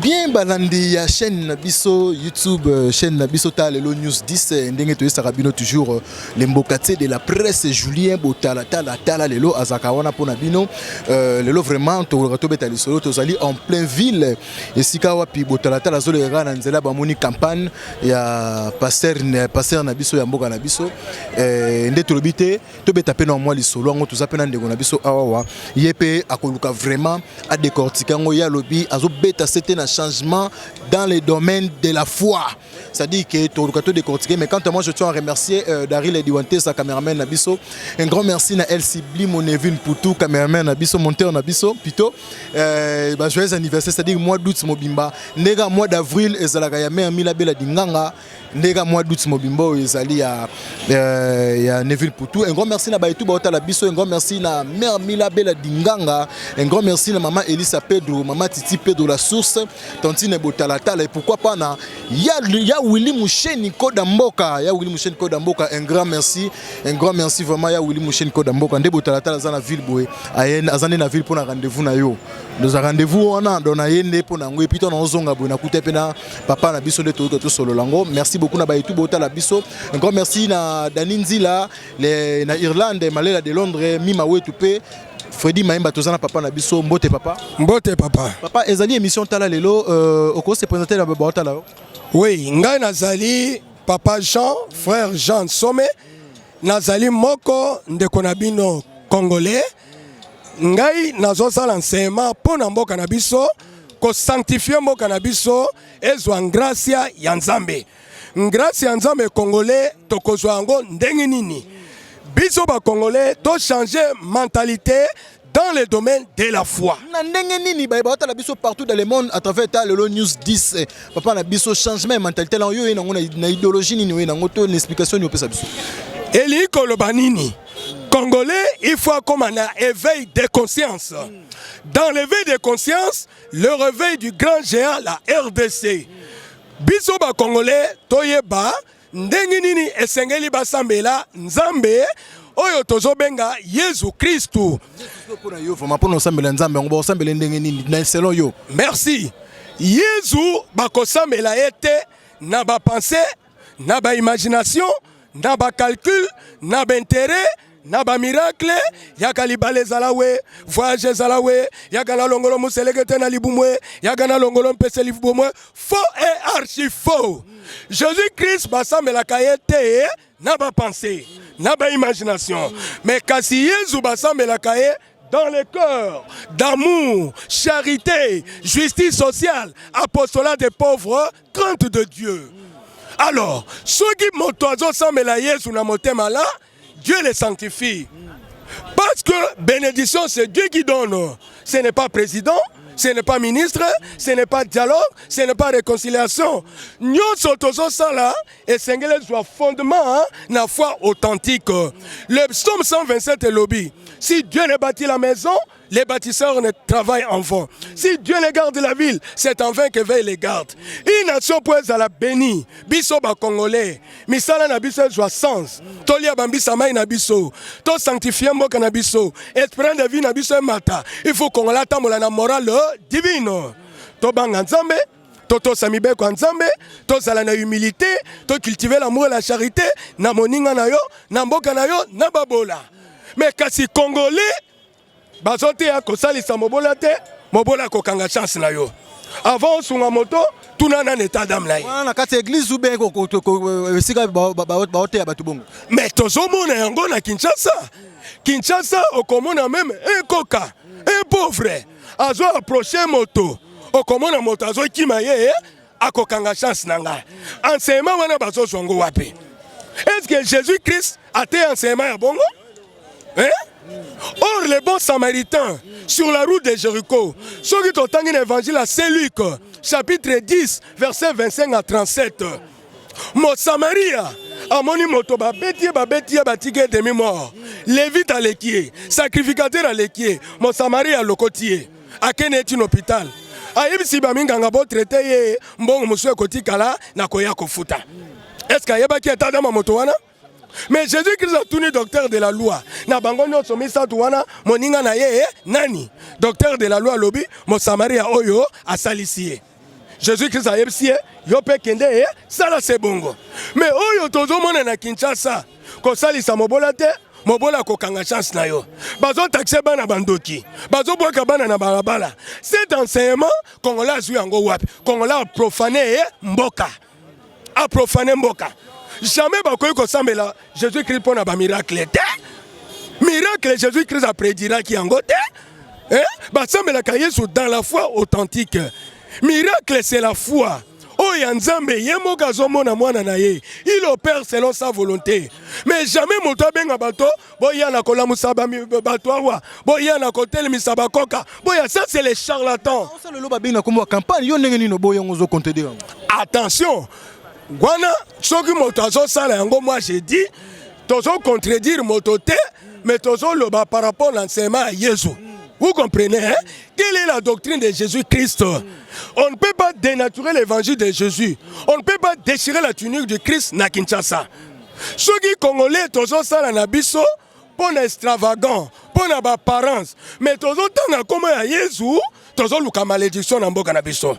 Bien balandi ya chaîne Nabiso YouTube, chaîne Nabiso Talelo News 10 ndenge to sarabino toujours les mbokate de la presse Julien Botala Tala lelo azakawana pona bino lelo vraiment to beta lisolo to zali en plein ville et sikawa pi Botala Tala zo le rana nzela ba moni campagne ya pasteur Nabiso ya mboka Nabiso nde to lobité to beta pena moi lisolo ngo to zapena ndeko Nabiso awawa yepe akoluka vraiment a décortiquer ngo ya lobi azo beta c'était un changement dans les domaines de la foi. C'est-à-dire que tout le cas décortiqué. Mais quant à moi, je tiens à remercier Daryl Ediwante, sa caméraman Nabiso. Un grand merci à El Sibli, mon Evin Poutou, caméraman Nabiso, monteur Nabiso, Pito. Joyeux anniversaire, c'est-à-dire mois d'août Mobimba. Nega mois d'avril, Ezalagayame, Amila Bela Dinganga. Nega mois d'août Mobimbo, Ezali à Neville Poutou. Un grand merci à Baïtou Baota Labiso. Un grand merci à Mère Mila Bela Dinganga. Un grand merci à Maman Elisa Pedro, Maman Titi Pedro La Source, Tantine Botalatala. Et pourquoi pas, il y a Willy Mouchen Kodamboka. Il y a Willy Mouchen Kodamboka. Un grand merci vraiment. Il y a Willy Mouchen Kodamboka. Nde Botalatala dans la ville boé. Azane na ville pour un rendez-vous na yo. Nous avons rendez-vous on a dans yende pour n'angwe puis on zonga boé na kute pena papa na biso de tout solo lango. Merci beaucoup na Baïtou Botala biso. Un grand merci na Daninzila na Irlande, Malela de Londres, Mima Wetupe. Freddy Maïmba Tozana papa na biso mbote papa. Mbote papa. Papa ezali émission tala lelo oko se présenter la bota là. Oui, ngai nazali papa Jean, frère Jean Sommet. Nazali moko ndeko na bino congolais. Ngai nazosala enseignement pona mboka na biso ko sanctifier mboka na biso ezwa gracia ya Nzambe. Gracia ya Nzambe congolais tokozwa yango ndenge nini? Biso ba congolais to changer mentalité dans le domaine de la foi. Partout dans le monde à travers Talelo News 10. Papa na biso changement mentalité là yo na idéologie ni na ngoto une explication ni opesa biso. Eli kolobanini. Congolais, il faut comme un éveil de conscience. Dans l'éveil de conscience, le réveil du grand géant la RDC. Biso ba congolais toyeba ndenge nini esengeli basambela Nzambe oyo tozobenga Yesu Kristu. Merci. Yesu bakosambela ete na ba pensée, na ba imagination, na ba calcul, na ba intérêt, na ba miracle, yaka libale zalawe, voyage zalawe, yaka na longolo muselekete na libumwe, yaka na longolo mpese libumwe, faux et archi faux. Jésus-Christ basambela kaete na ba pensée, na ba imagination. Mais kasi Yesu basambela kae dans le cœur d'amour, charité, justice sociale, apostolat des pauvres, crainte de Dieu. Alors, ceux qui m'ont sambela Yesu na motema là, Dieu les sanctifie. Parce que bénédiction, c'est Dieu qui donne. Ce n'est pas président, ce n'est pas ministre, ce n'est pas dialogue, ce n'est pas réconciliation. Nous sommes là et c'est soit fondement na foi authentique. Le psaume 127 est lobby. Si Dieu ne bâtit la maison, les bâtisseurs ne travaillent en vain. Si Dieu ne garde la ville, c'est en vain que veille les gardes. Une nation peut être la bénie. Biso ba Congolais. Misala na biso joie sens. Tolia bambisa mai na biso. To sanctifier mboka na biso. Espérance de vie na biso mata. Il faut qu'on la tambola na morale divine. To banga Nzambe. To samibe kwa Nzambe. To sala na humilité. To cultiver l'amour et la charité. Na moninga na yo. Na mboka na yo. Na babola. Mais kasi Congolais. Bazote ya kosalisa mobola te, mobola kokanga chance na yo. Avant sunga moto, tunana état d'âme na yo. Na kati église ou bien sika baote ya batu bongo. Mais tozomona yango na Kinshasa. Kinshasa okomona même un coca, un pauvre. Azo approcher moto. Okomona moto azo kima ye akokanga chance na nga. Enseignement wana bazo zongo wapi. Est-ce que Jésus-Christ a été enseignement ya bongo? Hein? Or, les bons samaritains, sur la route de Jéricho, ceux qui ont entendu l'évangile à Saint-Luc, chapitre 10, verset 25 à 37. Mon Samaria, amoni moto babetie batige demi-mort. Lévite à l'équier, sacrificateur à l'équier, mon Samaria à locotier. À quel est un hôpital? Aïbisi baminganga bo traité ye, mbongo monsieur koti kala, na koya kofuta. Est-ce qu'il y a pas qui est dans ma moto wana? Mais Jésus-Christ a tourné docteur de la loi. Na bango nyonso misatu wana moninga na ye nani? Docteur de la loi lobi mo Samaria oyo asalisiye. Jésus-Christ a yebisiye yo pe kende sala sebongo. Mais oyo tozo mona na Kinshasa ko salisa mobola te mobola ko kanga chance na yo. Bazo taxe bana bandoki. Bazo boka bana na balabala. Cet enseignement Congolais a joué yango wapi? Congolais a profané mboka. A profané mboka. Jamais bakoyi kosambela Jésus-Christ pour na ba miracle te. Miracle Jésus-Christ a prédira ki yango te. Hein? Basambela ka Yesu dans la foi authentique. Miracle c'est la foi. Oh yanzambe yemo gazomona mwana na ye. Il opère selon sa volonté. Mais jamais moto benga bato boya na kola musaba bato wa. Boya na kotel misaba koka. Boya ça c'est les charlatans. Ça le loba benga comme campagne yo ndenge nino boya ngozo conteder. Attention. Gwana, soki moto azo sala yango, moi j'ai dit, tozo contredire moto te, mais tozo loba par rapport à l'enseignement à Jésus. Vous comprenez, hein? Quelle est la doctrine de Jésus-Christ? On ne peut pas dénaturer l'évangile de Jésus. On ne peut pas déchirer la tunique de Christ na Kinshasa. Soki Congolais tozo sala na biso, pour extravagant, pour na apparence, mais tozo tana comme à Jésus, tozo luka malédiction na mboka na biso.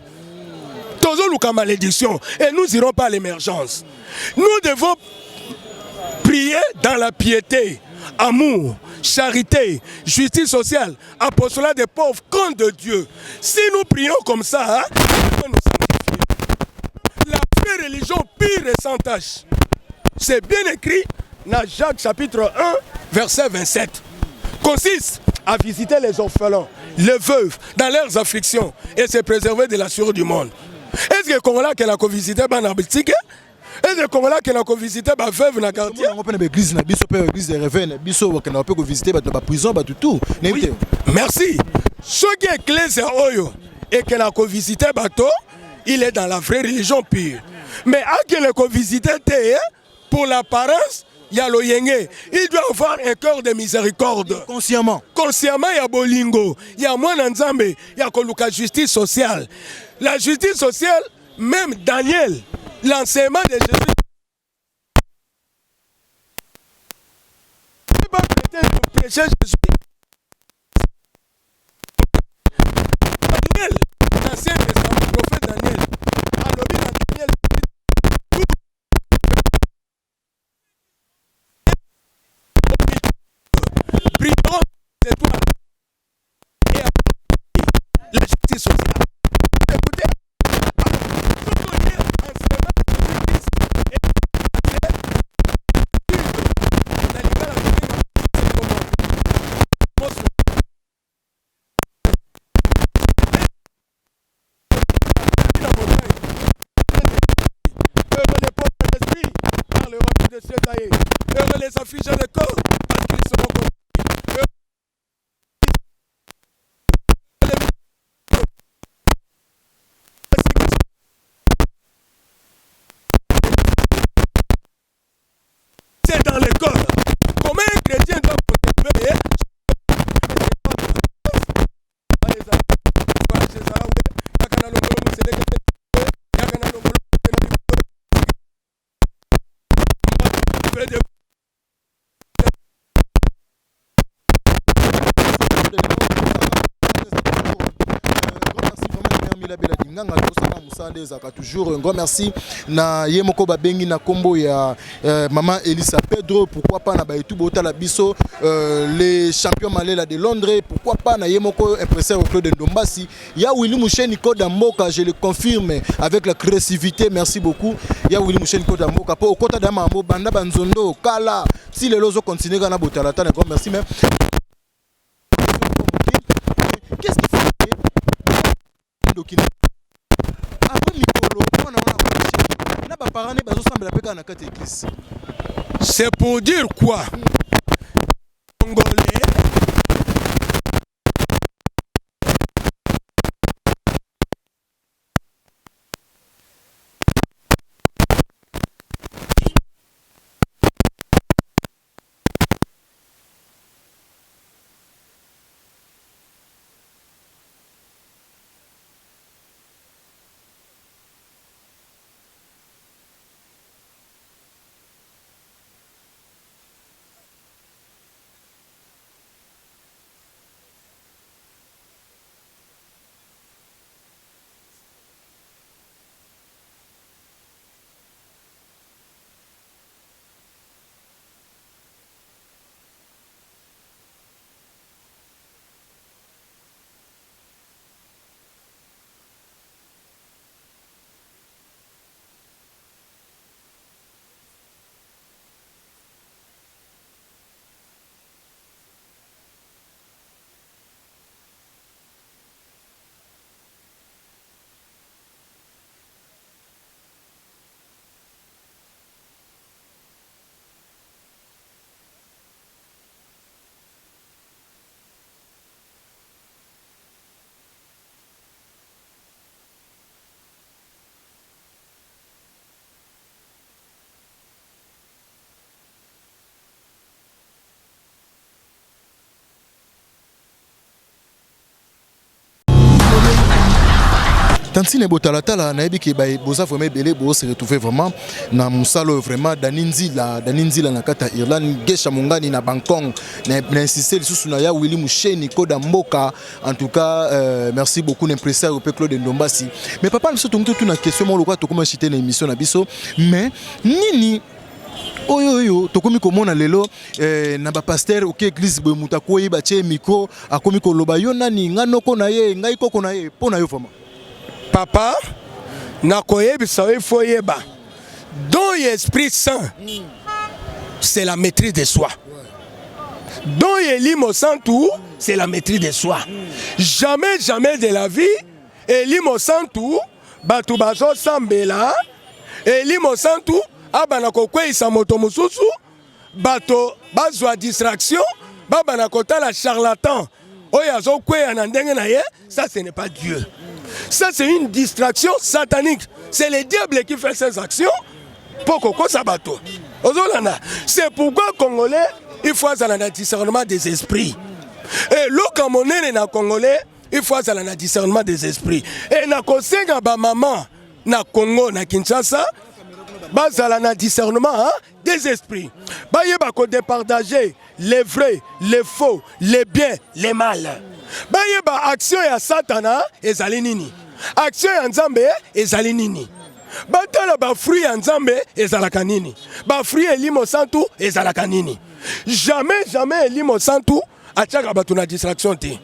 Tozo malédiction et nous irons pas à l'émergence. Nous devons prier dans la piété, amour, charité, justice sociale, apostolat des pauvres, compte de Dieu. Si nous prions comme ça, hein, Dieu va nous sanctifier. La vraie religion pure et sans tache. C'est bien écrit dans Jacques chapitre 1, verset 27. Consiste à visiter les orphelins, les veuves, dans leurs afflictions et se préserver de la sueur du monde. Est-ce que les Congolais qui ont visité la boutique? Est-ce que les Congolais qui ont visité la veuve dans le quartier? L'église de Réveil, qui ont visité la prison, tout. Merci. Ceux qui éclairent Oyo et qui ont visité bateau, il est dans la vraie religion pure. Mais à qui ont visité pour l'apparence, il y a le yenge. Il doit avoir un cœur de miséricorde. Consciemment. Consciemment, il y a Bolingo. Il y a moi Nzambe. Il y a la justice sociale. La justice sociale, même Daniel, l'enseignement de Jésus. Il ne peut pas prêcher Jésus. Daniel, l'ancien testament, le prophète Daniel, a lobby dans Daniel. Prions, c'est toi. Et la justice sociale. Écoutez, les affligés de corps, parce qu'ils seront conduits. C'est dans le corps. Comment un chrétien doit contribuer? Toujours un grand merci na yemoko babengi na kombo ya maman Elisa Pedro, pourquoi pas na baitu bota la biso les champions malela de Londres, pourquoi pas na yemoko impresseur Claude Ndombasi, ya Willy Moucheni Koda Mboka, je le confirme avec la créativité, merci beaucoup. Ya Willy Moucheni Koda Mboka po kota da mambo banda banzondo kala si les lozo continuer na botala ta, un grand merci. Mais qu'est-ce qu'il fait c'est pour dire quoi? Congolais. Tantine botalatala na yebi ba boza vraiment belé bo se retrouver vraiment na musalo vraiment daninzila na kata Irlande gesha mungani na Bangkok na insister lisusu na ya Willy Musheni koda mboka. En tout cas merci beaucoup l'impresaire pe Claude Ndombasi. Mais papa nous sommes tout na question mo lokwa to comment citer na émission na biso mais nini oyo tokomi komona lelo na ba pasteur OK église bo mutakoyi ba tie micro akomi ko loba yo nani nganoko na ye ngai koko na ye pona yo vraiment. Papa, il faut yeba. Dans l'Esprit Saint, c'est la maîtrise de soi. Dans l'Elimo Santou, c'est la maîtrise de soi. Jamais de la vie, Elimo Santou, Batu Bazo Sambela, Elimo Santou, Abanako Kwei Samoto Mususu, Bato Bazwa distraction, Babanakota la charlatan. Oyazo Kwei Anandenge Naye, ça ce n'est pas Dieu. Ça c'est une distraction satanique. C'est le diable qui fait ces actions pour Koko Sabato. C'est pourquoi Congolais, il faut avoir un discernement des esprits. Et le Camerounais na Congolais, il faut avoir un discernement des esprits. Et na kosenga ba maman na Congo na Kinshasa, bazala na discernement des esprits. Ba yeba ko départager les vrais, les faux, les biens, les mal. Bayeba action ya Satana ezali nini? Action ya Nzambe ezali nini? Batala ba fruit ya Nzambe ezalaka nini? Ba fruit Elimo Santu ezalaka nini? Jamais Elimo Santu atiaka bato na distraction te.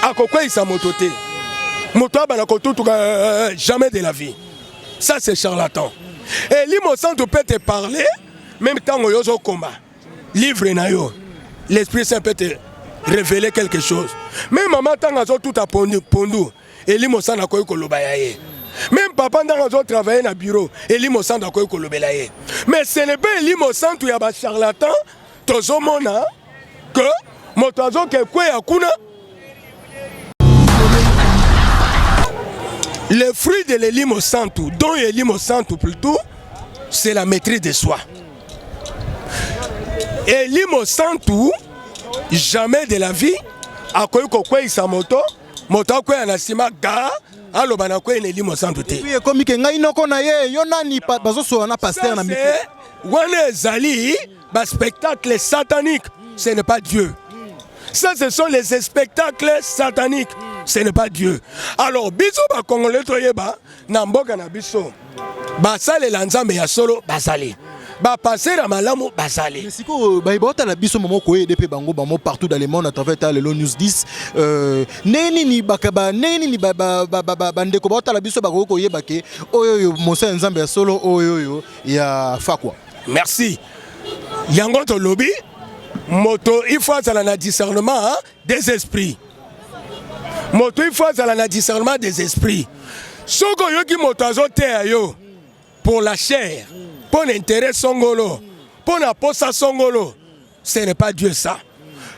Akokwe isa moto te. Moto abana kotutuka jamais de la vie. Ça c'est charlatan. Elimo Santu peut te parler même temps yozo combat. Livre na yo. L'Esprit Saint peut te révéler quelque chose. Même maman tangazo tout a pondu. Elimo Santu akoyi koloba yaye. Même papa tangazo travailler na bureau. Elimo Santu akoyi kolobela ye. Mais ce n'est pas Elimo Santu ya ba charlatan. Tozo mona que motazo ke kwe yakuna. Le fruit de l'Elimo Santu, dont l'Elimo Santu plutôt, c'est la maîtrise de soi. Elimo Santu, jamais de la vie, a koyi kokwe sa moto kwe anasima ga, alo bana kwe Elimo Santu te. Oui, comme que ngai noko na ye, yonani bazo so na pasteur na micro. Wane zali, ba spectacle satanique, ce n'est pas Dieu. Ça, ce sont les spectacles sataniques. Ce n'est pas Dieu. Alors, biso ba Congolais toyeba, na mboka na biso. Ba sale la Nzambe ya solo, ba sale. Ba passer na malamu, ba sale. Mais siko ba ibota la biso momo ko yede pe bango bango partout dans le monde à travers le News 10. Neni ni bakaba, neni ni ba ndeko bota la biso ba ko yeba ke oyo Mose Nzambe ya solo oyo ya fakwa. Merci. Yango to lobby. Moto, il faut avoir un discernement des esprits. Moto, il faut avoir un discernement des esprits. Ce que vous avez pour la chair, pour l'intérêt songolo, pour la posa songolo, ce n'est pas Dieu ça.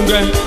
kunge